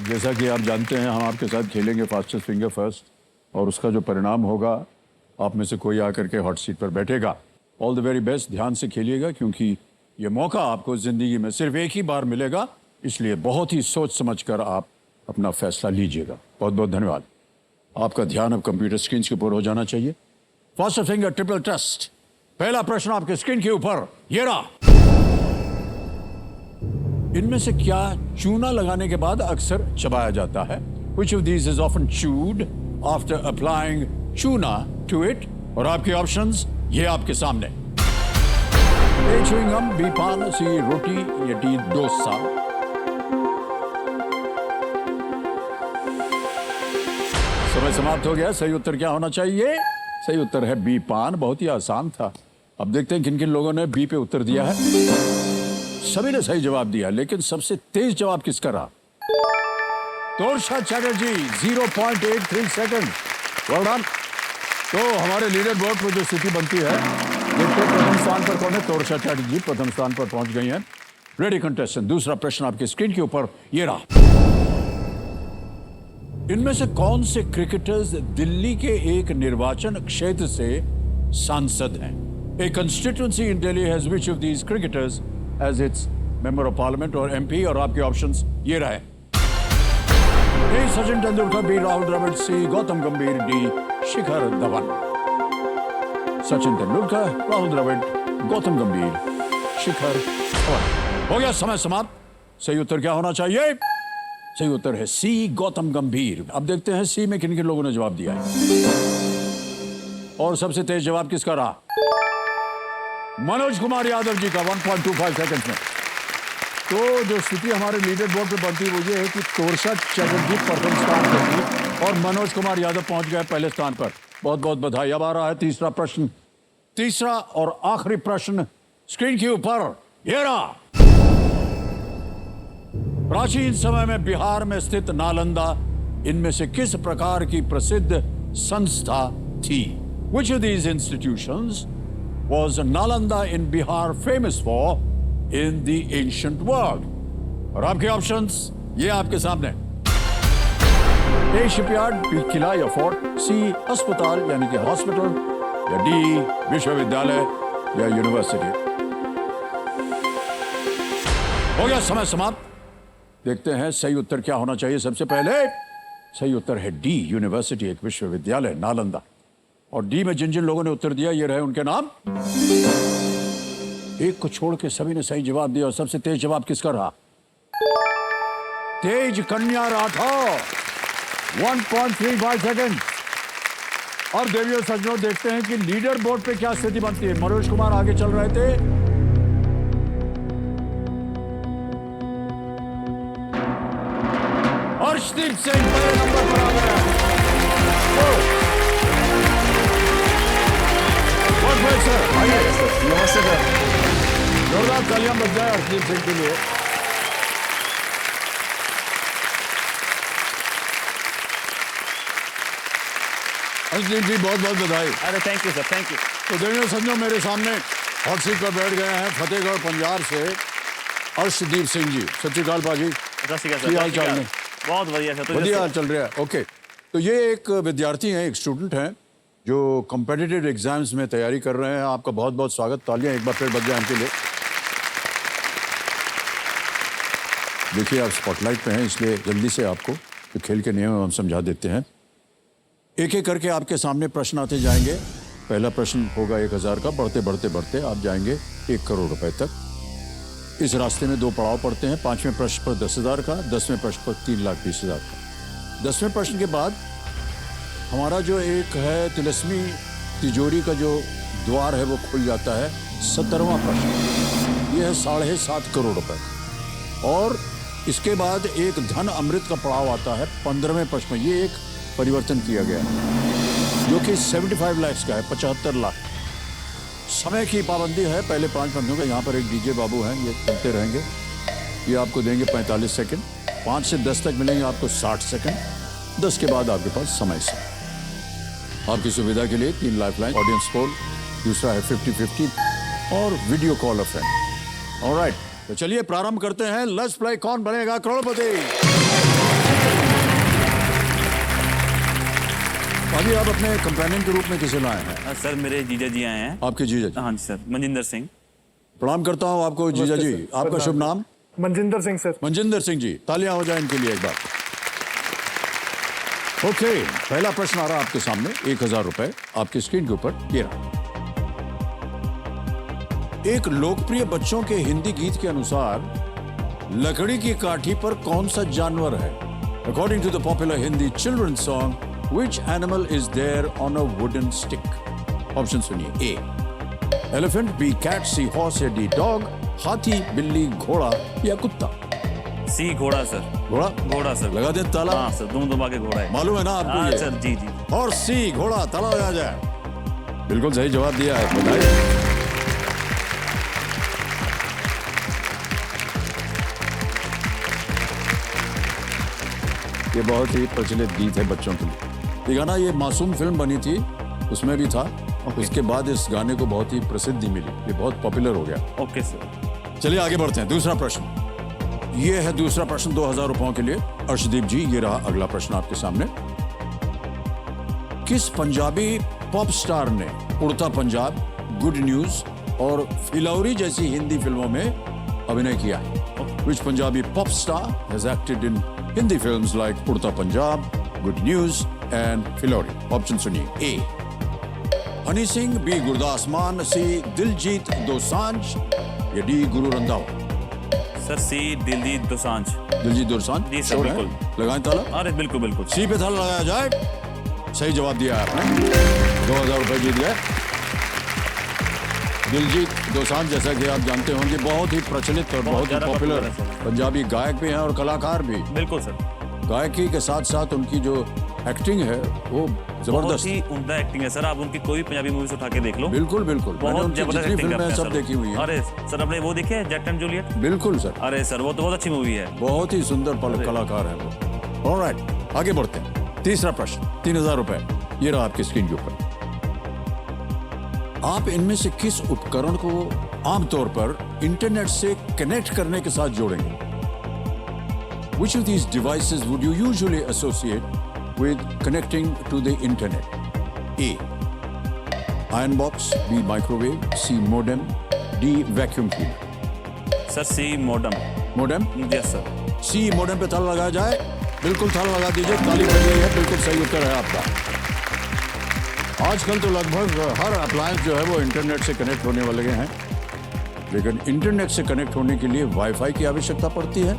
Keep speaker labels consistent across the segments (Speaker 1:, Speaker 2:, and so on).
Speaker 1: अब जैसा कि आप जानते हैं, हम आपके साथ खेलेंगे फास्टेस्ट फिंगर फर्स्ट, और उसका जो परिणाम होगा, आप में से कोई आकर के हॉट सीट पर बैठेगा। ऑल द वेरी बेस्ट, ध्यान से खेलिएगा क्योंकि ये मौका आपको ज़िंदगी में सिर्फ एक ही बार मिलेगा, इसलिए बहुत ही सोच समझकर आप अपना फैसला लीजिएगा। बहुत बहुत धन्यवाद। आपका ध्यान अब कंप्यूटर स्क्रीन के ऊपर हो जाना चाहिए। फास्टेस्ट फिंगर ट्रिपल टेस्ट, पहला प्रश्न आपके स्क्रीन के ऊपर ये रहा। इनमें से क्या चूना लगाने के बाद अक्सर चबाया जाता है? Which of these is often chewed after applying चूना to it? और आपके ऑप्शंस ये आपके सामने। A chewing gum, B पान, C रोटी या D डोसा। समय समाप्त हो गया। सही उत्तर क्या होना चाहिए? सही उत्तर है बी पान। बहुत ही आसान था। अब देखते हैं किन किन लोगों ने बी पे उत्तर दिया है। सभी ने सही जवाब दिया, लेकिन सबसे तेज जवाब किसका रहा? Torsha Chatterjee, 0.83 second. Well done. तो हमारे लीडर बोर्ड पर जो स्थिति बनती है, देखते प्रथम स्थान पर कौन है? तोरशा चैटर्जी प्रथम स्थान पर पहुंच गई हैं। रेडी कंटेस्टेंट, दूसरा प्रश्न आपके स्क्रीन के ऊपर ये रहा। इनमें से कौन से क्रिकेटर्स दिल्ली के एक निर्वाचन क्षेत्र से सांसद हैं? A constituency in Delhi has which of these cricketers as its member of parliament or MP? और आपके ऑप्शंस ये रहे। A Sachin Tendulkar, B Rahul Dravid, C Gautam गंभीर, D शिखर धवन। सचिन तेंदुलकर, राहुल द्रविड़, गौतम गंभीर, शिखर धवन। हो गया समय समाप्त। सही उत्तर क्या होना चाहिए? सही उत्तर है C गौतम गंभीर। अब देखते हैं C में किन किन लोगों ने जवाब दिया है, और सबसे तेज जवाब किसका रहा? मनोज कुमार यादव जी का 1.25 सेकंड में। तो जो स्थिति हमारे लीडर बोर्ड पे बनती है वो ये है कि तोरशा चैटर्जी प्रथम स्थान पर थी और मनोज कुमार यादव पहुंच गए पहले स्थान पर। बहुत बहुत बधाई। अब आ रहा है तीसरा प्रश्न, तीसरा और आखिरी प्रश्न स्क्रीन के ऊपर ये रहा। प्राचीन समय में बिहार में स्थित नालंदा इनमें से किस प्रकार की प्रसिद्ध संस्था थी? Which of these institutions was Nalanda in Bihar famous for in the ancient world? और आपके ऑप्शंस ये आपके सामने। A शिपयार्ड, B किला या फोर्ट, C अस्पताल यानी कि हॉस्पिटल, या D विश्वविद्यालय या यूनिवर्सिटी। हो गया समय समाप्त। देखते हैं सही उत्तर क्या होना चाहिए। सबसे पहले सही उत्तर है D यूनिवर्सिटी, एक विश्वविद्यालय नालंदा। और डी में जिन जिन लोगों ने उत्तर दिया ये रहे उनके नाम। एक को छोड़ के सभी ने सही जवाब दिया। और सबसे तेज जवाब किसका रहा? तेज कन्या राठौर, 1.35 सेकंड। और देवियों सज्जनों, देखते हैं कि लीडर बोर्ड पे क्या स्थिति बनती है। मनोज कुमार आगे चल रहे थे, अर्शदीप सिंह पहले नंबर पर आ गया।
Speaker 2: नमस्ते सर।
Speaker 1: जोरदार तालियां बज जाए अर्शदीप सिंह के लिए। अर्शदीप जी बहुत बहुत बधाई।
Speaker 2: अरे thank you sir, thank you.
Speaker 1: तो देवियों सज्जनों, मेरे सामने हॉट सीट पर बैठ गए हैं फतेहगढ़ पंजाब से अर्शदीप सिंह जी। सत श्री अकाल पाजी। हाल चाल ने?
Speaker 2: बहुत बढ़िया सर।
Speaker 1: बढ़िया हाल चल रहा है। ओके, तो ये एक विद्यार्थी हैं, एक स्टूडेंट हैं जो कॉम्पिटिटिव एग्जाम्स में तैयारी कर रहे हैं। आपका बहुत बहुत स्वागत। तालियां एक बार फिर बज जाए उनके लिए। देखिए, आप स्पॉटलाइट पे हैं, इसलिए जल्दी से आपको जो खेल के नियम हम समझा देते हैं। एक एक करके आपके सामने प्रश्न आते जाएंगे। पहला प्रश्न होगा 1000 का। बढ़ते बढ़ते बढ़ते आप जाएंगे 1 करोड़ रुपए तक। इस रास्ते में 2 पड़ाव पड़ते हैं। 5वें प्रश्न पर 10,000 का, 10वें प्रश्न पर 3,20,000 का। 10वें प्रश्न के बाद हमारा जो एक है तिलस्मी तिजोरी का जो द्वार है वो खुल जाता है। 17वां प्रश्न ये है 7.5 करोड़ रुपए। और इसके बाद एक धन अमृत का पड़ाव आता है 15वें प्रश्न में। ये एक परिवर्तन किया गया है जो कि 75 लाख का है, 75 लाख। समय की पाबंदी है पहले 5 मिनटों का। यहाँ पर एक डीजे बाबू हैं, ये चलते रहेंगे। ये आपको देंगे 45 सेकंड। 5 से 10 तक मिलेंगे आपको 60 सेकंड। 10 के बाद आपके पास समय से। आपकी सुविधा के लिए 3 लाइफलाइन, ऑडियंस पोल, दूसरा है 50-50 और वीडियो कॉल अ फ्रेंड। ऑलराइट, तो चलिए प्रारंभ करते हैं। लेट्स प्ले कौन बनेगा करोड़पति। अभी आप अपने कंपेनियन के रूप में किसे लाए हैं?
Speaker 2: सर मेरे जीजा जी आए हैं।
Speaker 1: आपके जीजा जी।
Speaker 2: हाँ जी सर, मनजिंदर सिंह।
Speaker 1: प्रणाम करता हूँ आपको जीजा जी।
Speaker 3: सर,
Speaker 1: आपका
Speaker 3: प्रणाम।
Speaker 1: शुभ नाम?
Speaker 3: मनजिंदर सिंह सर।
Speaker 1: मनजिंदर सिंह जी, तालियां हो जाए इनके लिए एक बार। ओके, पहला प्रश्न आ रहा है आपके सामने। 1000 रुपए आपकी स्क्रीन के ऊपर ये रहा। एक लोकप्रिय बच्चों के हिंदी गीत के अनुसार लकड़ी की काठी पर कौन सा जानवर है? According to the popular Hindi children song which animal is there on a wooden stick? Option सुनिए। A elephant, B cat, C horse या डी डॉग? हाथी, बिल्ली, घोड़ा या कुत्ता?
Speaker 2: सी घोड़ा सर।
Speaker 1: घोड़ा?
Speaker 2: घोड़ा सर।
Speaker 1: लगा दे ताला।
Speaker 2: हाँ सर, दोनों दबा के घोड़ा है।
Speaker 1: मालूम है ना आपको
Speaker 2: हाँ
Speaker 1: ये?
Speaker 2: सर, जी जी।
Speaker 1: और सी घोड़ा, ताला लगा जाए। बिल्कुल सही जवाब दिया है, बधाई। ये बहुत ही प्रचलित गीत है बच्चों के लिए। ये गाना, ये मासूम फिल्म बनी थी, उसमें भी था। उसके बाद इस गाने को बहुत ही प्रसिद्धि मिली, ये बहुत पॉपुलर हो गया।
Speaker 2: Okay sir.
Speaker 1: चलिए आगे बढ़ते हैं। दूसरा प्रश्न, ये है दूसरा प्रश्न 2000 रुपयों के लिए। अर्शदीप जी, ये रहा अगला प्रश्न आपके सामने। किस पंजाबी पॉप स्टार ने उड़ता पंजाब, गुड न्यूज और फिलौरी जैसी हिंदी फिल्मों में अभिनय किया है? Which Punjabi pop star has acted in Hindi films like उड़ता Punjab, good news and Phillauri? Option सुनिए। ए हनी सिंह, बी गुरदास मान, सी दिलजीत दोसांझ या डी गुरु रंधावा?
Speaker 2: सर सी दिलजीत दोसांझ।
Speaker 1: दिलजीत दोसांझ?
Speaker 2: जी सर,
Speaker 1: Sure है?
Speaker 2: बिल्कुल।
Speaker 1: लगाएं ताला।
Speaker 2: अरे बिल्कुल बिल्कुल।
Speaker 1: सी पे ताला लगाया जाए। सही जवाब दिया है आपने, 2000 रुपए जीत गए। दिलजीत दोसांझ, जैसा कि आप जानते होंगे, बहुत ही प्रचलित और बहुत ही
Speaker 2: ज्यादा
Speaker 1: पॉपुलर
Speaker 2: popular है सर।
Speaker 1: पंजाबी गायक भी हैं और कलाकार भी।
Speaker 2: बिल्कुल सर।
Speaker 1: गायकी के साथ साथ उनकी जो एक्टिंग है वो
Speaker 2: बहुत
Speaker 1: जबरदस्त।
Speaker 2: ही उम्दा एक्टिंग है सर। आप उनकी कोई भी पंजाबी मूवीज उठा के देख लो।
Speaker 1: बिल्कुल बिल्कुल, मैंने
Speaker 2: बहुत
Speaker 1: उनकी
Speaker 2: जबरदस्त
Speaker 1: जितनी
Speaker 2: एक्टिंग
Speaker 1: फिल्में
Speaker 2: करते
Speaker 1: हैं
Speaker 2: हैं
Speaker 1: सब
Speaker 2: सर।
Speaker 1: देखी हुई हैं।
Speaker 2: अरे सर, आपने वो देखी है जैक्ट एंड जूलियट?
Speaker 1: बिल्कुल सर,
Speaker 2: अरे सर, वो तो बहुत अच्छी मूवी है।
Speaker 1: बहुत ही सुंदर कलाकार है वो। ऑलराइट, आगे बढ़ते हैं। तीसरा प्रश्न, 3000 रुपए, ये रहा आपकी स्क्रीन के ऊपर। आप इनमें से किस उपकरण को आमतौर पर इंटरनेट से कनेक्ट करने के साथ जोड़ेंगे? Which of these devices would you usually associate with connecting to the internet? A. Iron box, B. Microwave, C. Modem, D. Vacuum cleaner?
Speaker 2: Sir C modem.
Speaker 1: Modem?
Speaker 2: Yes sir.
Speaker 1: C. Modem पे ताला लगाया जाए। बिल्कुल ताला लगा दीजिए, ताली बज गई है। बिल्कुल सही उत्तर है आपका। आजकल तो लगभग हर अप्लायंस जो है वो इंटरनेट से कनेक्ट होने वाले हैं, लेकिन इंटरनेट से कनेक्ट होने के लिए वाईफाई की आवश्यकता पड़ती है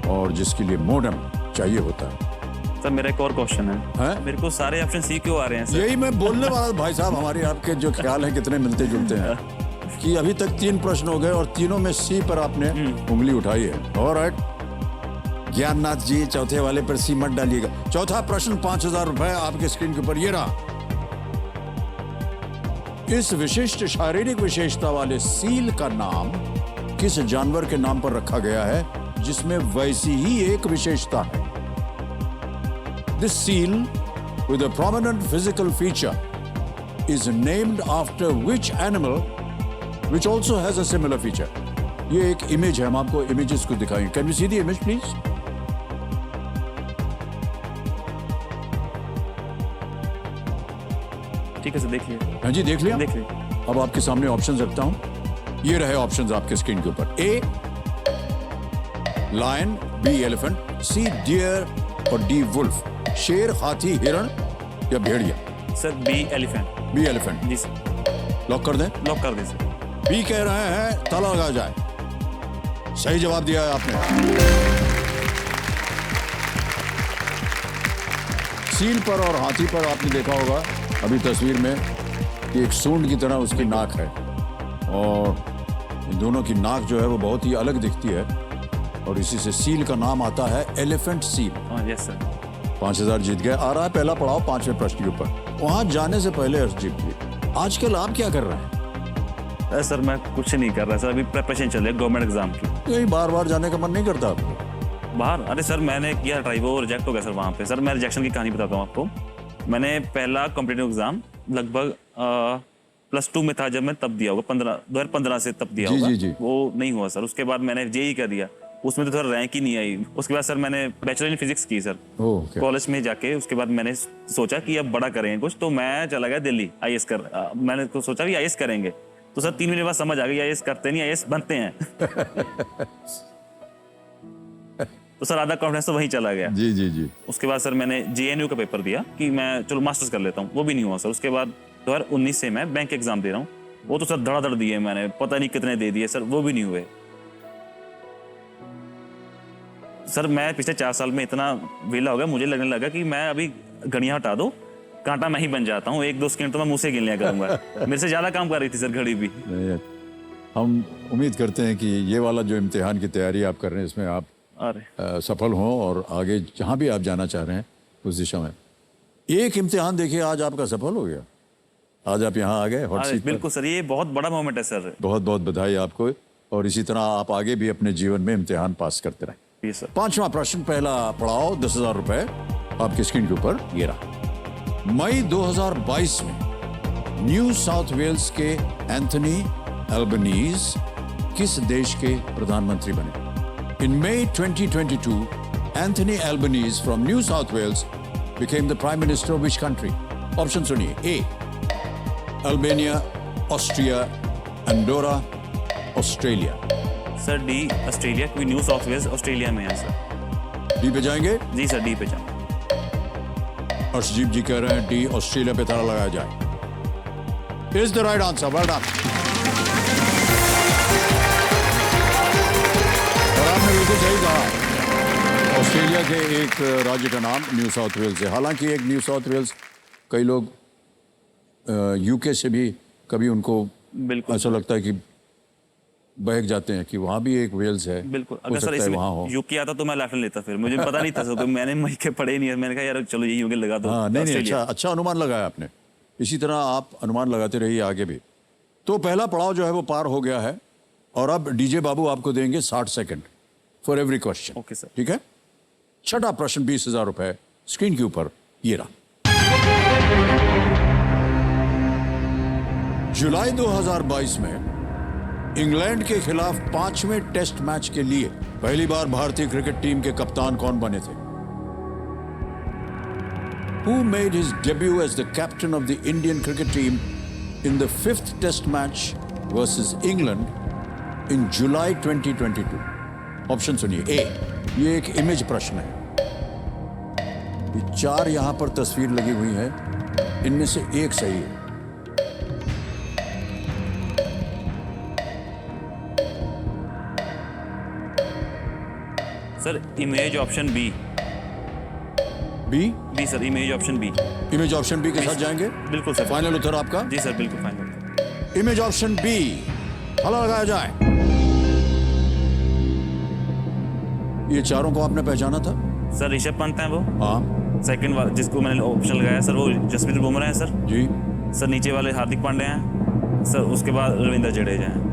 Speaker 1: और जिसके लिए मोडेम चाहिए होता है।
Speaker 2: सर मेरा एक और क्वेश्चन है।
Speaker 1: हैं?
Speaker 2: मेरे को सारे ऑप्शन सी क्यों आ रहे हैं सर?
Speaker 1: यही मैं बोलने वाला था भाई साहब, हमारे आपके जो ख्याल हैं कितने मिलते जुलते हैं कि अभी तक 3 प्रश्न हो गए और तीनों में सी पर आपने उंगली उठाई है। ऑलराइट ज्ञाननाथ जी, चौथे वाले पर सी मत डालिएगा। चौथा प्रश्न, 5000 रुपए आपके स्क्रीन के ऊपर ये रहा। इस विशिष्ट शारीरिक विशेषता वाले सील का नाम किस जानवर के नाम पर रखा गया है जिसमें वैसी ही एक विशेषता है? This seal with a prominent physical feature is named after which animal which also has a similar feature? ये एक इमेज है, हम आपको इमेजेस को दिखाएंगे। Can you see the image please?
Speaker 2: ठीक है सर, देख लिया।
Speaker 1: हाँ जी, देख लिया।
Speaker 2: देख लिया।
Speaker 1: अब आपके सामने ऑप्शंस रखता हूं। ये रहे ऑप्शंस आपके स्क्रीन के ऊपर। A lion, B elephant, C deer और डी वुल्फ। शेर, हाथी, हिरण या भेड़िया?
Speaker 2: Sir B elephant.
Speaker 1: B elephant.
Speaker 2: जी सर।
Speaker 1: लॉक कर दें?
Speaker 2: लॉक कर दे सर।
Speaker 1: बी कह रहे हैं, ताला लगा जाए। सही जवाब दिया है आपने। सील पर और हाथी पर आपने देखा होगा अभी तस्वीर में कि एक सूंड की तरह उसकी नाक है और इन दोनों की नाक जो है वो बहुत ही अलग दिखती है और इसी से सील का नाम आता है एलिफेंट सील।
Speaker 2: Yes sir.
Speaker 1: 5000 जीत गए। आ रहा है पहला पड़ाव 5वें प्रश्न के ऊपर। वहां जाने से पहले अर्शदीप जी, आजकल आप क्या कर रहे हैं?
Speaker 2: सर मैं कुछ नहीं कर रहा सर, अभी प्रिपरेशन चल रही है गवर्नमेंट एग्जाम की।
Speaker 1: यही बार बार जाने का मन नहीं करता आपको?
Speaker 2: बाहर? अरे सर मैंने किया ट्राई, वो रिजेक्ट हो गया सर वहाँ पे। सर मैं रिजेक्शन की कहानी बताता हूँ आपको। मैंने पहला कॉम्पिटिटिव एग्जाम लगभग +2 में था जब मैं तब दिया होगा, 2015 से तब दिया
Speaker 1: जी,
Speaker 2: होगा।
Speaker 1: जी, जी।
Speaker 2: वो नहीं हुआ सर। उसके बाद मैंने जेई कर दिया। उसमें तो थोड़ा रैंक ही नहीं आई। उसके बाद सर मैंने बैचलर इन फिजिक्स की सर
Speaker 1: ओके।
Speaker 2: कॉलेज में जाके। उसके बाद मैंने सोचा कि अब बड़ा करेंगे कुछ, तो मैं चला गया दिल्ली आईएएस कर। मैंने तो सोचा भी आईएएस करेंगे, तो सर 3 महीने बाद समझ आ गई आईएएस करते नहीं, आईएएस बनते हैं। तो सर आधा कॉन्फिडेंस तो वहीं चला गया।
Speaker 1: जी जी जी।
Speaker 2: उसके बाद सर मैंने जेएनयू का पेपर दिया कि मैं चलो मास्टर्स कर लेता हूँ, वो भी नहीं हुआ सर। उसके बाद 2019 से मैं बैंक एग्जाम दे रहा हूँ, वो तो सर धड़ाधड़ दिए मैंने, पता नहीं कितने दे दिए सर, वो भी नहीं हुए। सर मैं पिछले 4 साल में इतना वेला हो गया, मुझे लगने लगा कि मैं अभी घड़ियां हटा दो, कांटा मैं ही बन जाता हूँ। 1-2 सेकंड तो मैं मुंह से गिन लिया करूंगा। मेरे से ज्यादा काम कर रही थी सर घड़ी भी।
Speaker 1: नहीं, हम उम्मीद करते हैं कि ये वाला जो इम्तिहान की तैयारी आप कर रहे हैं इसमें आप
Speaker 2: अरे
Speaker 1: सफल हों और आगे जहाँ भी आप जाना चाह रहे हैं उस दिशा में। एक इम्तिहान देखिए आज आपका सफल हो गया, आज आप यहाँ आ गए हॉट
Speaker 2: अरे
Speaker 1: सीट पर।
Speaker 2: बिल्कुल सर, ये बहुत बड़ा मोमेंट है सर।
Speaker 1: बहुत बहुत बधाई आपको, और इसी तरह आप आगे भी अपने जीवन में इम्तिहान पास करते रहें।
Speaker 2: ये सर
Speaker 1: 5वां प्रश्न, पहला पड़ाव 10,000 रुपए आपकी स्क्रीन के ऊपर ये रहा। मई 2022 में न्यू साउथ वेल्स के एंथनी एल्बनीज किस देश के प्रधानमंत्री बने? In May 2022, Anthony Albanese from New South Wales became the Prime Minister of which country? Option सुनिए। A. Albania, Austria, Andorra, Australia.
Speaker 2: Sir D Australia, क्योंकि न्यू साउथ वेल्स ऑस्ट्रेलिया में है सर।
Speaker 1: डी पे जाएंगे?
Speaker 2: जी सर डी पे जाओ।
Speaker 1: अर्शदीप जी कह रहे हैं डी ऑस्ट्रेलिया पे ताला लगाया जाए। Is the right answer. Well done. और आपने बिल्कुल सही कहा, ऑस्ट्रेलिया के एक राज्य का नाम न्यू साउथ वेल्स है। हालांकि एक न्यू साउथ वेल्स, कई लोग यूके से भी कभी उनको
Speaker 2: बिल्कुल
Speaker 1: ऐसा लगता है कि बहक जाते हैं कि वहाँ भी एक वेल्स है।
Speaker 2: बिल्कुल।
Speaker 1: हो
Speaker 2: अगर सर
Speaker 1: सकता है
Speaker 2: इसमें
Speaker 1: वहाँ हो।
Speaker 2: यूके आता तो मैं लेफ्ट लेता, फिर मुझे पता नहीं था सर, तो मैंने मई के पढ़े नहीं है। मैंने कहा यार चलो यही यूके लगा दो।
Speaker 1: हाँ नहीं नहीं,
Speaker 2: ऑस्ट्रेलिया।
Speaker 1: अच्छा अनुमान लगाया आपने। इसी तरह आप अनुमान लगाते रहिए आगे भी। तो पहला पड़ाव जो है वो पार हो गया है, और अब डीजे बाबू आपको देंगे 60 second for every question.
Speaker 2: Okay sir.
Speaker 1: ठीक है। छठा प्रश्न 20,000 रुपए स्क्रीन के ऊपर ये रहा। जुलाई 2022 में इंग्लैंड के खिलाफ 5वें टेस्ट मैच के लिए पहली बार भारतीय क्रिकेट टीम के कप्तान कौन बने थे? Who made his debut as the captain of the Indian cricket team in the 5th test match versus England in July 2022? Option सुनिए। ए, ये एक इमेज प्रश्न है। ये 4 यहां पर तस्वीर लगी हुई है, इनमें से एक सही है।
Speaker 2: Sir image option B.
Speaker 1: B?
Speaker 2: B sir, image option B.
Speaker 1: Image option B के साथ जाएंगे?
Speaker 2: बिल्कुल सर।
Speaker 1: फाइनल उत्तर आपका?
Speaker 2: जी सर बिल्कुल फाइनल।
Speaker 1: इमेज ऑप्शन बी, हला लगाया जाए। ये चारों को आपने पहचाना था?
Speaker 2: सर ऋषभ पंत है वो।
Speaker 1: हाँ
Speaker 2: सेकंड वाला जिसको मैंने ऑप्शन लगाया सर, वो जसप्रीत बुमराह है सर।
Speaker 1: जी।
Speaker 2: सर नीचे वाले हार्दिक पांडे हैं सर, उसके बाद रविंद्र जडेजा हैं।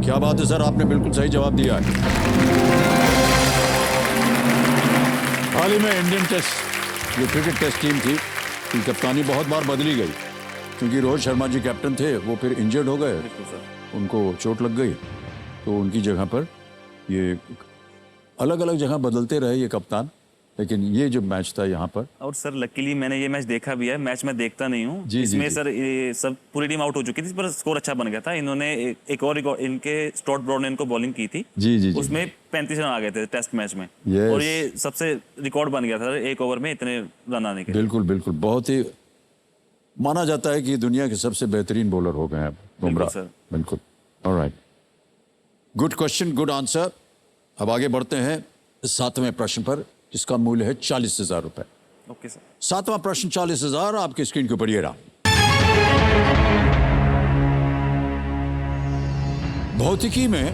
Speaker 1: क्या बात है सर, आपने बिल्कुल सही जवाब दिया है। हाल ही में इंडियन टेस्ट जो क्रिकेट टेस्ट टीम थी, उनकी कप्तानी बहुत बार बदली गई, क्योंकि रोहित शर्मा जी कैप्टन थे, वो फिर इंजर्ड हो गए,
Speaker 2: बिल्कुल सर।
Speaker 1: उनको चोट लग गई, तो उनकी जगह पर ये अलग अलग जगह बदलते रहे ये कप्तान। लेकिन ये जो मैच था यहाँ पर,
Speaker 2: और सर लकीली मैंने ये मैच देखा भी है। मैच मैं देखता नहीं हूँ
Speaker 1: जी,
Speaker 2: इसमें
Speaker 1: जी।
Speaker 2: सर ये सब पूरी टीम आउट हो चुकी थी, पर स्कोर अच्छा बन गया था। इन्होंने एक और रिकॉर्ड, इनके स्टुअर्ट ब्रॉड ने इनको बॉलिंग की थी,
Speaker 1: जी जी जी,
Speaker 2: उसमें 35 रन आ गए थे टेस्ट मैच में।
Speaker 1: Yes.
Speaker 2: और ये सबसे रिकॉर्ड बन गया था एक ओवर में इतने रन आने के।
Speaker 1: बिल्कुल बिल्कुल, बहुत ही माना जाता है कि दुनिया के सबसे बेहतरीन बॉलर हो गए हैं बुमराह।
Speaker 2: सर।
Speaker 1: बिल्कुल। Alright, good question, good answer. अब आगे बढ़ते हैं 7वें प्रश्न पर, जिसका मूल्य है 40,000 रुपए।
Speaker 2: Okay sir.
Speaker 1: 7वां प्रश्न 40,000 आपकी स्क्रीन के ऊपर ये रहा। भौतिकी में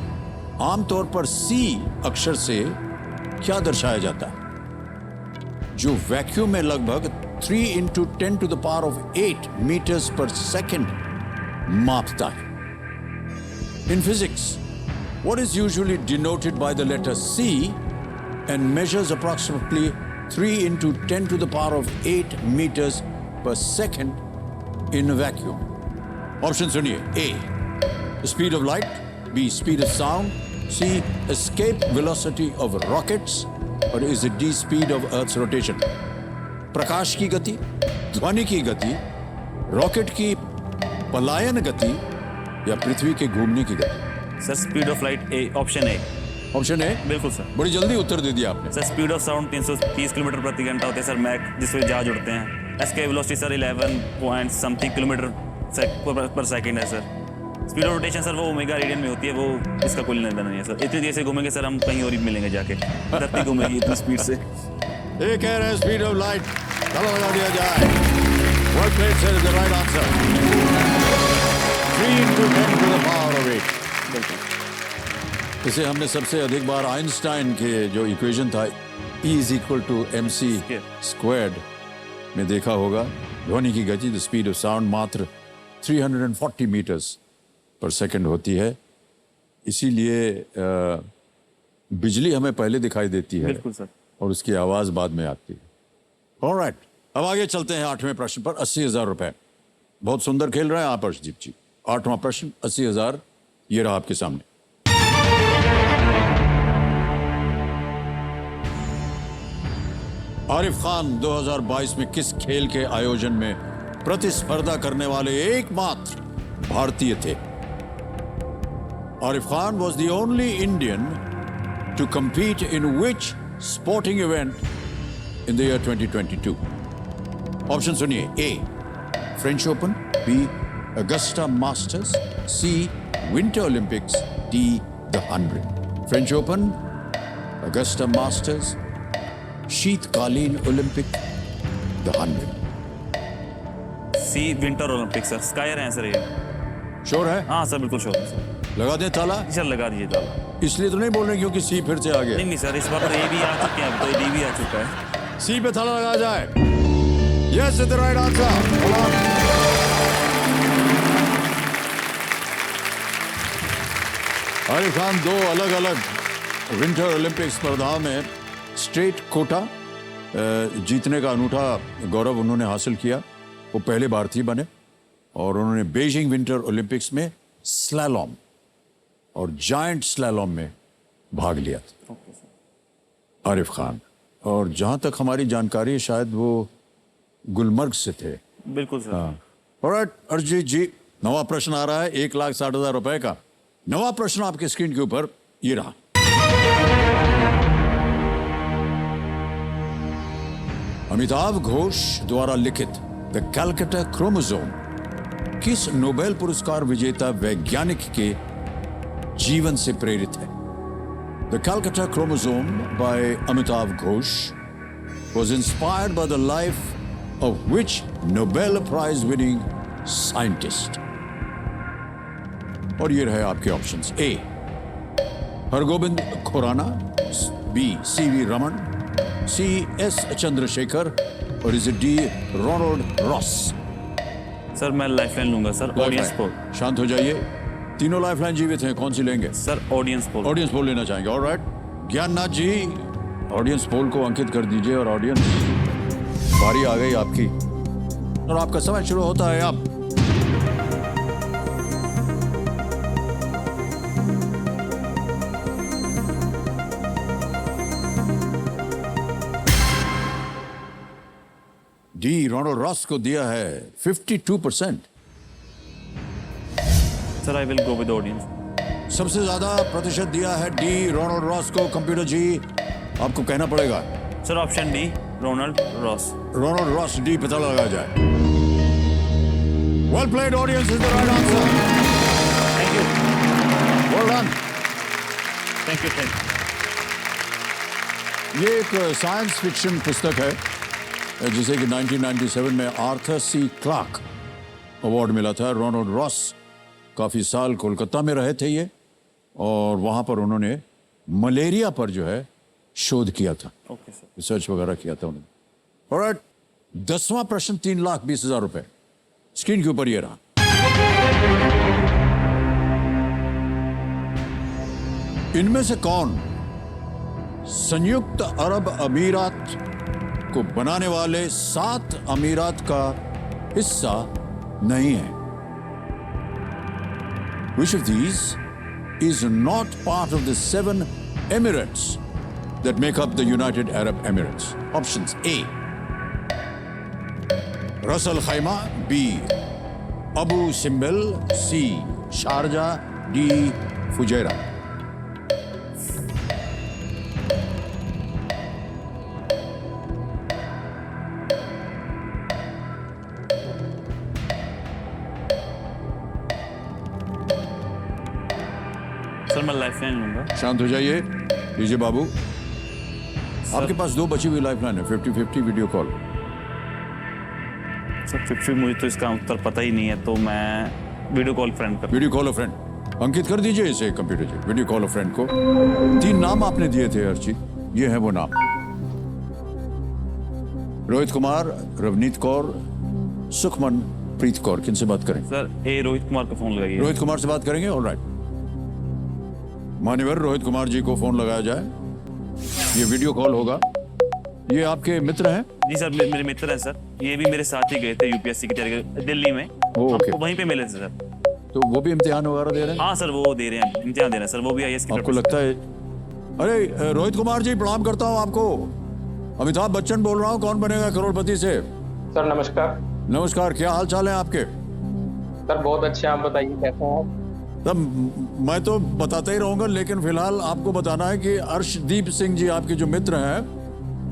Speaker 1: आमतौर पर सी अक्षर से क्या दर्शाया जाता है, जो वैक्यूम में लगभग 3 × 10⁸ मीटर्स पर सेकेंड मापता है? In physics, what is usually denoted by the letter C and measures approximately 3 × 10⁸ meters per second in a vacuum? Option सुनिए। A speed of light, B speed of sound, C escape velocity of rockets, और is it D speed of earth's rotation? प्रकाश की गति, ध्वनि की गति, rocket की पलायन गति, या पृथ्वी के घूमने की गति?
Speaker 2: Sir speed of light A, option A.
Speaker 1: Option A.
Speaker 2: बिल्कुल सर।
Speaker 1: बड़ी जल्दी उत्तर दे दिया आपने।
Speaker 2: Sir speed of sound 330 kilometre प्रति घंटा होते हैं सर, मैक, जिसमें जहाज उड़ते हैं। Escape velocity sir 11 point something kilometre पर सेकंड है sir. Speed of rotation sir वो ओमेगा रेडियन में होती है, वो इसका कोई लेना नहीं है सर। इतनी देर से घूमेंगे सर हम, कहीं और ही मिलेंगे जाके, धरती घूमेगी इतनी स्पीड से।
Speaker 1: ये कह रहे हैं स्पीड ऑफ लाइट, चलो लगा दिया जाए। What place is the right answer? 3 into 10 to the power of 8.
Speaker 2: बिल्कुल।
Speaker 1: इसे हमने सबसे अधिक बार आइंस्टाइन के जो इक्वेशन था E is equal to mc squared में देखा होगा। ध्वनि की गति, द स्पीड ऑफ साउंड, मात्र 340 मीटर्स पर सेकंड होती है। इसीलिए बिजली हमें पहले दिखाई देती है।
Speaker 2: बिल्कुल सर।
Speaker 1: और उसकी आवाज बाद में आती है। ऑलराइट, अब आगे चलते हैं 8वें प्रश्न पर। 80,000 रुपए। बहुत सुंदर खेल रहे हैं आप अर्शदीप जी। 8वां प्रश्न, 80,000 ये रहा आपके सामने। आरिफ खान 2022 में किस खेल के आयोजन में प्रतिस्पर्धा करने वाले एकमात्र भारतीय थे? Arif Khan was the only Indian to compete in which sporting event in the year 2022? Option सुनिए। A French Open, B Augusta Masters, C Winter Olympics, D the 100। French Open, Augusta Masters, शीतकालीन Olympic, the 100।
Speaker 2: C Winter Olympic sir, स्कायर है sir ये।
Speaker 1: Sure है?
Speaker 2: हाँ sir बिल्कुल sure है sir.
Speaker 1: लगा दें ताला?
Speaker 2: सर लगा दीजिए ताला।
Speaker 1: इसलिए तो नहीं बोल रहे क्योंकि सी फिर से आ गया।
Speaker 2: नहीं सर, इस बार तो ए भी आ चुके हैं, अब तो डी भी आ चुका है।
Speaker 1: सी पे ताला लगा जाए। Yes, is the right answer. Hold on. Arif Khan 2 अलग अलग विंटर ओलंपिक स्पर्धाओं में स्ट्रेट कोटा जीतने का अनूठा गौरव उन्होंने हासिल किया। वो पहले भारतीय बने और उन्होंने बीजिंग विंटर ओलंपिक्स में स्लैलॉम और जायंट स्लैलॉम में भाग लिया था। आरिफ खान, और जहां तक हमारी जानकारी है शायद वो गुलमर्ग से थे।
Speaker 2: बिल्कुल सर।
Speaker 1: हाँ। ऑलराइट अर्जित जी, नवा प्रश्न आ रहा है 1,60,000 रुपए का। नवा प्रश्न आपके स्क्रीन के ऊपर ये रहा। अमिताभ घोष द्वारा लिखित द कैलकाटा क्रोमोसोम किस नोबेल पुरस्कार विजेता वैज्ञानिक के जीवन से प्रेरित है? The Calcutta chromosome by Amitav Ghosh was inspired by the life of which Nobel Prize winning scientist? और ये रहे आपके options. A Hargobind Khorana, B CV Raman, C S Chandrasekhar, और is D Ronald Ross?
Speaker 2: Sir मैं लाइफलाइन लूंगा सर, ऑडियंस पोल।
Speaker 1: शांत हो जाइए, तीनों लाइफलाइन जीवित हैं, कौन सी लेंगे?
Speaker 2: सर ऑडियंस पोल।
Speaker 1: ऑडियंस पोल लेना चाहेंगे। ऑलराइट, ज्ञाननाथ जी ऑडियंस पोल को अंकित कर दीजिए। और ऑडियंस, बारी आ गई आपकी और आपका समय शुरू होता है अब। डी रोनाल्ड रॉस को दिया है 52%।
Speaker 2: Sir I will go with audience.
Speaker 1: सबसे ज्यादा प्रतिशत दिया है डी रोनाल्ड रॉस को। कंप्यूटर जी आपको कहना पड़ेगा।
Speaker 2: Sir option D Ronald Ross.
Speaker 1: Ronald Ross, D पता लगा जाए। Well played audience, is the right answer.
Speaker 2: Thank you,
Speaker 1: well done.
Speaker 2: Thank you, thank you.
Speaker 1: ये एक साइंस फिक्शन पुस्तक है जिसे कि 1997 में आर्थर सी क्लार्क अवार्ड मिला था। रोनाल्ड रॉस काफ़ी साल कोलकाता में रहे थे ये, और वहाँ पर उन्होंने मलेरिया पर जो है शोध किया था।
Speaker 2: Okay sir.
Speaker 1: रिसर्च वगैरह किया था उन्होंने। ऑलराइट, 10वां प्रश्न 3,20,000 रुपए स्क्रीन के ऊपर ये रहा। इनमें से कौन संयुक्त अरब अमीरात को बनाने वाले 7 अमीरात का हिस्सा नहीं है? Which of these is not part of the 7 Emirates that make up the United Arab Emirates? Options: A, Ras Al Khaimah; B, Abu Simbel; C, Sharjah; D, Fujairah.
Speaker 2: Sir मैं लाइफ लाइन लूंगा।
Speaker 1: शांत हो जाइए। लीजिए बाबू, आपके पास 2 बची हुई life line है। 50-50 वीडियो कॉल।
Speaker 2: सर 50 मुझे तो इसका उत्तर पता ही नहीं है, तो मैं वीडियो कॉल फ्रेंड कर।
Speaker 1: वीडियो कॉल अ फ्रेंड अंकित कर दीजिए इसे कंप्यूटर से। वीडियो कॉल अ फ्रेंड को 3 नाम आपने दिए थे अर्ची, ये है वो नाम: रोहित कुमार, रवनीत कौर, सुखमन प्रीत कौर। किन से बात करें?
Speaker 2: सर ए रोहित कुमार का फोन लगाइए।
Speaker 1: रोहित कुमार से बात करेंगे। ऑलराइट, मान्यवर रोहित कुमार जी को फोन लगाया जाए। ये वीडियो कॉल होगा। ये आपके मित्र हैं?
Speaker 2: जी सर, मेरे मित्र हैं सर। ये भी मेरे साथ ही गए थे यूपीएससी की तैयारी दिल्ली में।
Speaker 1: ओके।
Speaker 2: हम वहीं पे मिले थे सर।
Speaker 1: तो वो भी इम्तिहान वगैरह दे रहे हैं?
Speaker 2: हाँ सर, वो दे रहे हैं, इम्तिहान दे रहे हैं सर। वो भी आईएएस की
Speaker 1: आपको लगता है? अरे रोहित कुमार जी, प्रणाम करता हूँ आपको। अमिताभ बच्चन बोल रहा हूँ, कौन बनेगा करोड़पति से।
Speaker 3: सर नमस्कार।
Speaker 1: नमस्कार, क्या हाल चाल है आपके?
Speaker 3: सर बहुत अच्छे, आप बताइए कैसे हैं?
Speaker 1: तब मैं तो बताता ही रहूंगा, लेकिन फिलहाल आपको बताना है कि अर्शदीप सिंह जी आपके जो मित्र हैं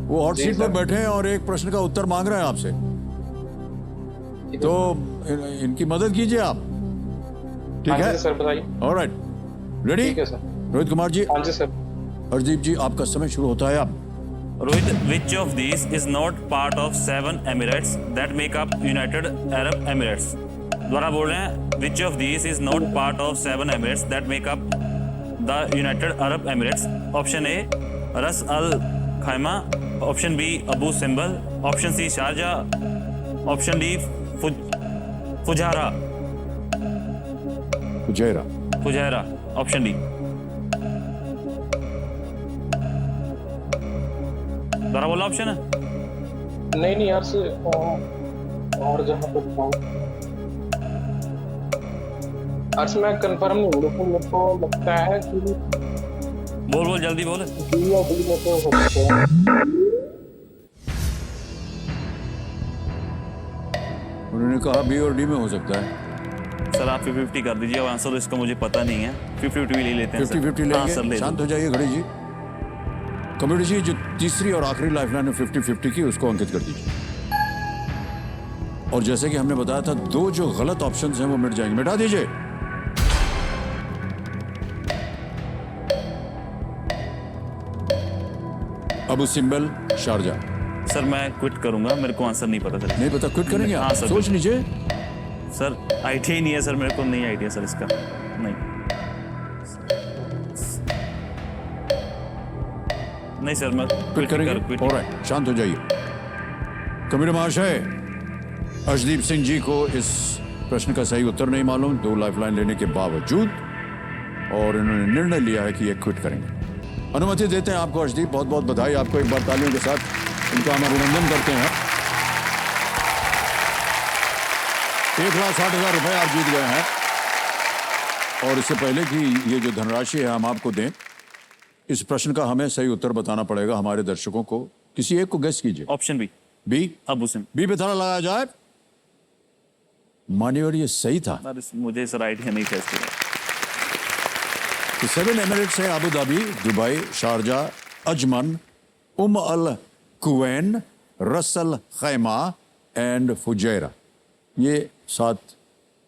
Speaker 1: वो हॉट सीट पर बैठे हैं और एक प्रश्न का उत्तर मांग रहे हैं आपसे। तो इनकी मदद कीजिए आप। ठीक है
Speaker 3: सर, बताइए।
Speaker 1: Alright, ready?
Speaker 3: ठीक है सर।
Speaker 1: रोहित कुमार जी।
Speaker 3: हाँ जी सर।
Speaker 1: अर्शदीप जी, आपका समय शुरू होता है अब।
Speaker 2: Rohit, which of these is not part of 7 Emirates that make up United Arab Emirates? दोबारा बोल रहे हैं, which of these is not part of 7 Emirates that make up the United Arab Emirates? Option A, Ras Al Khaimah; Option B, Abu Simbel; Option C, Sharjah; Option D, Fujairah. Fujairah. Option D. दोबारा बोला option है?
Speaker 3: नहीं यार से और जहाँ पर बताऊँ अर्श, मैं कंफर्म नहीं हूँ, लेकिन मेरे को लगता है कि
Speaker 2: बोल जल्दी बोल।
Speaker 3: डी या डी में तो हो सकते हैं।
Speaker 1: उन्होंने कहा बी और डी में हो सकता है।
Speaker 2: सर आप 50-50 कर दीजिए, और आंसर इसका मुझे पता नहीं है। 50-50 ले लेते हैं सर।
Speaker 1: 50-50
Speaker 2: हाँ सर,
Speaker 1: लेंगे।
Speaker 2: ले
Speaker 1: शांत हो जाइए घड़ी जी। कम्प्यूटर जी, जो तीसरी और आखिरी लाइफलाइन है 50-50 की, उसको अंकित कर दीजिए। और जैसे कि हमने बताया था, 2 जो गलत ऑप्शंस हैं वो मिट जाएंगे। मिटा दीजिए। Abu Simbel, Sharjah.
Speaker 2: सर मैं क्विट करूंगा, मेरे को आंसर नहीं पता सर।
Speaker 1: नहीं पता, क्विट करेंगे आप?
Speaker 2: हाँ सर,
Speaker 1: सोच लीजिए।
Speaker 2: सर आइडिया ही नहीं है सर, मेरे को नहीं आइडिया सर इसका। नहीं सर, मैं
Speaker 1: क्विट करेंगे। ऑलराइट, शांत हो जाइए। कबीर महाशय, अर्शदीप सिंह जी को इस प्रश्न का सही उत्तर नहीं मालूम, 2 लाइफलाइन लेने के बावजूद, और इन्होंने निर्णय लिया है कि ये क्विट करेंगे। अनुमति देते हैं आपको अर्शदीप। बहुत बहुत बधाई आपको, एक बार तालियों के साथ इनका हम अभिनंदन करते हैं। 1,60,000 रुपए आप जीत गए हैं। और इससे पहले कि ये जो धनराशि है हम आपको दें, इस प्रश्न का हमें सही उत्तर बताना पड़ेगा हमारे दर्शकों को। किसी एक को गेस कीजिए।
Speaker 2: Option B,
Speaker 1: B,
Speaker 2: Abu Simbel.
Speaker 1: B पे ताला लगाया जाए। मानिए ये सही था।
Speaker 2: मुझे सर आइडिया नहीं था इसके।
Speaker 1: तो 7 एमिरेट्स हैं: Abu Dhabi, Dubai, Sharjah, Ajman, Al Quwain, Ras Al Khaima and Fujairah. ये 7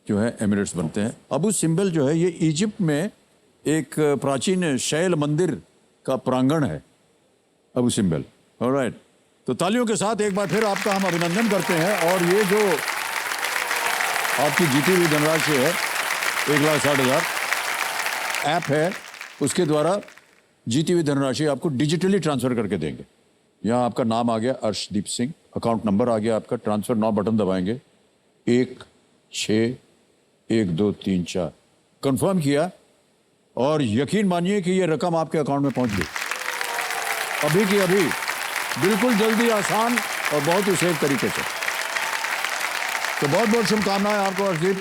Speaker 1: जो है एमिरेट्स बनते हैं। अबू सिम्बल जो है ये इजिप्ट में एक प्राचीन शैल मंदिर का प्रांगण है, अबू सिम्बल। ऑलराइट, तो तालियों के साथ एक बार फिर आपका हम अभिनंदन करते हैं। और ये जो आपकी जीती हुई धनराशि है 1,60,000, ऐप है उसके द्वारा जीती हुई धनराशि आपको डिजिटली ट्रांसफर करके देंगे। यहाँ आपका नाम आ गया अर्शदीप सिंह, अकाउंट नंबर आ गया आपका, ट्रांसफर 9 बटन दबाएंगे, 1 6 1 2 3 4 कंफर्म किया, और यकीन मानिए कि ये रकम आपके अकाउंट में पहुंच गई अभी की अभी, बिल्कुल जल्दी, आसान और बहुत ही सेफ तरीके से। तो बहुत बहुत शुभकामनाएं आपको Arshdeep.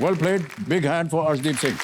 Speaker 1: Well played, big hand for Arshdeep Singh.